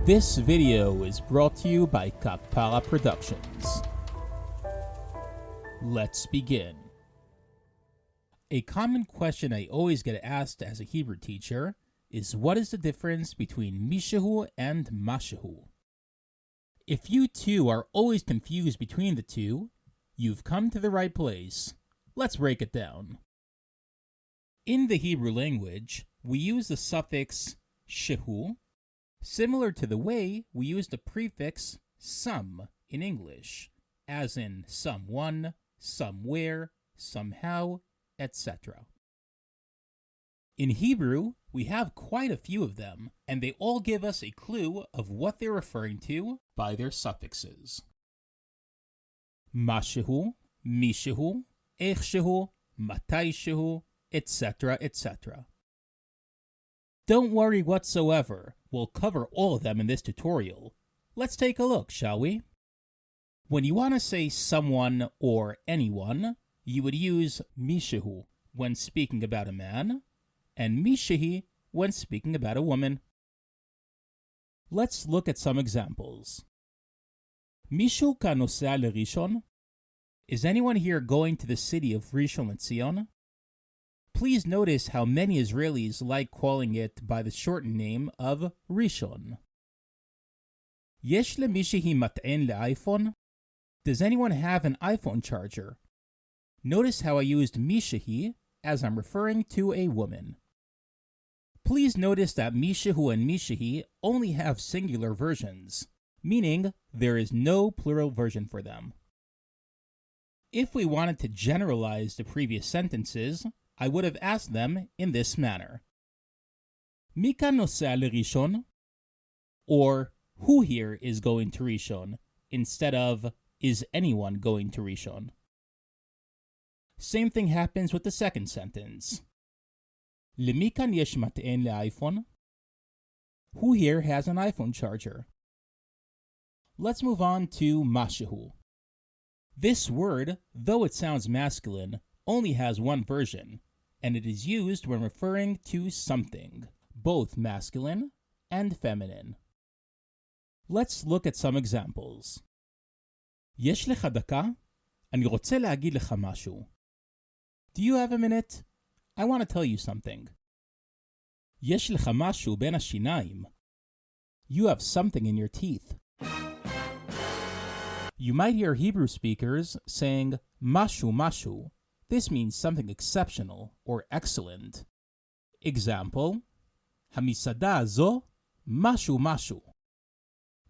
This video is brought to you by Kapara Productions. Let's begin. A common question I always get asked as a Hebrew teacher is what is the difference between Mishehoo and Mashehoo? If you too are always confused between the two, you've come to the right place. Let's break it down. In the Hebrew language, we use the suffix shehu, similar to the way we use the prefix some in English, as in someone, somewhere, somehow, etc. In Hebrew, we have quite a few of them, and they all give us a clue of what they're referring to by their suffixes. Mashu, Mishehoo, Mashehoo, Mashehoo, etc., etc. Don't worry whatsoever, we'll cover all of them in this tutorial. Let's take a look, shall we? When you want to say someone or anyone, you would use Mishehoo when speaking about a man, and Mishehi when speaking about a woman. Let's look at some examples. Mishu kanוסע לראשון? Is anyone here going to the city of Rishon LeZion? Please notice how many Israelis like calling it by the shortened name of Rishon. יש למישהי מטען לאייפון? Does anyone have an iPhone charger? Notice how I used Mishehi as I'm referring to a woman. Please notice that Mishehoo and Mashehu only have singular versions, meaning there is no plural version for them. If we wanted to generalize the previous sentences, I would have asked them in this manner. מי כאן נוסע לראשון? Or, who here is going to Rishon, instead of, is anyone going to Rishon? Same thing happens with the second sentence. למי כאן יש מטען לאייפון? Who here has an iPhone charger? Let's move on to Mashehoo. This word, though it sounds masculine, only has one version, and it is used when referring to something, both masculine and feminine. Let's look at some examples. יש לך דקה? אני רוצה להגיד לך משהו. Do you have a minute? I want to tell you something. יש לך משהו בין השיניים. You have something in your teeth. You might hear Hebrew speakers saying משהו. This means something exceptional or excellent. Example, המסעדה הזו משהו.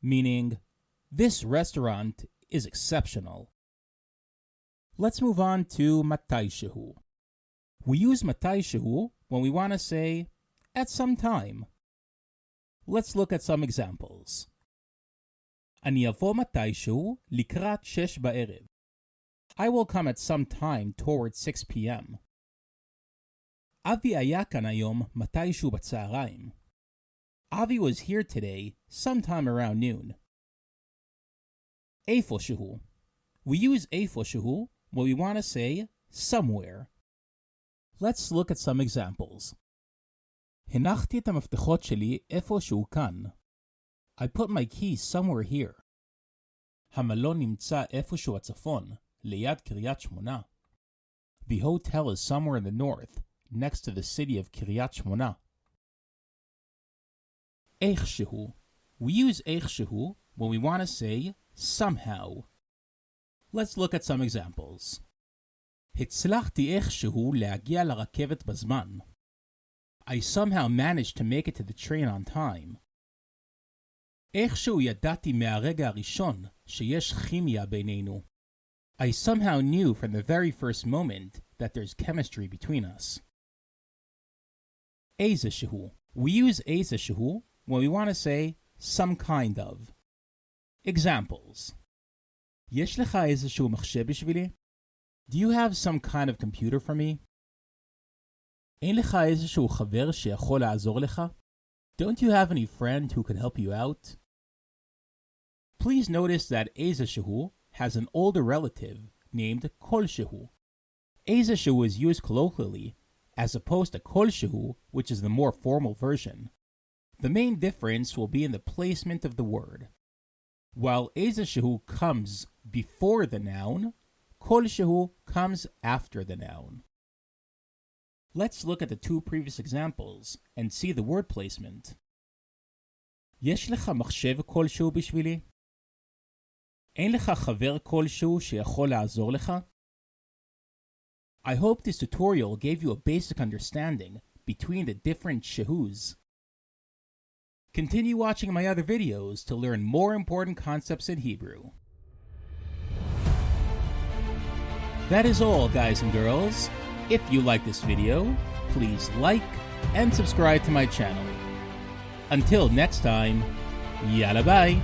Meaning, this restaurant is exceptional. Let's move on to מתישהו. We use מתישהו when we want to say, at some time. Let's look at some examples. אני אבוא מתישהו לקראת 6 בערב. I will come at some time towards 6 p.m. אבי היה כאן היום מתישהו בצהריים. Avi was here today sometime around noon. איפשהו. We use איפשהו when we want to say somewhere. Let's look at some examples. הנחתי את המפתחות שלי איפשהו כאן. I put my keys somewhere here. המלון נמצא איפשהו הצפון, ליד קריית שמונה. The hotel is somewhere in the north, next to the city of קריית שמונה. איכשהו. We use איכשהו when we want to say somehow. Let's look at some examples. הצלחתי איכשהו להגיע לרכבת בזמן. I somehow managed to make it to the train on time. איכשהו ידעתי מהרגע הראשון שיש כימיה בינינו. I somehow knew from the very first moment that there's chemistry between us. איזשהו. We use איזשהו when we want to say some kind of. Examples. יש לך איזשהו מחשב בשבילי? Do you have some kind of computer for me? אין לך איזשהו חבר שיכול לעזור לך? Don't you have any friend who could help you out? Please notice that איזשהו has an older relative named כלשהו. איזשהו is used colloquially as opposed to כלשהו, which is the more formal version. The main difference will be in the placement of the word. While איזשהו comes before the noun, כלשהו comes after the noun. Let's look at the two previous examples and see the word placement. יש לך מחשב כלשהו בשבילי? אין לך חבר כלשהו שיכול לעזור לך? I hope this tutorial gave you a basic understanding between the different shehus. Continue watching my other videos to learn more important concepts in Hebrew. That is all, guys and girls. If you like this video, please like and subscribe to my channel. Until next time, yalla bye!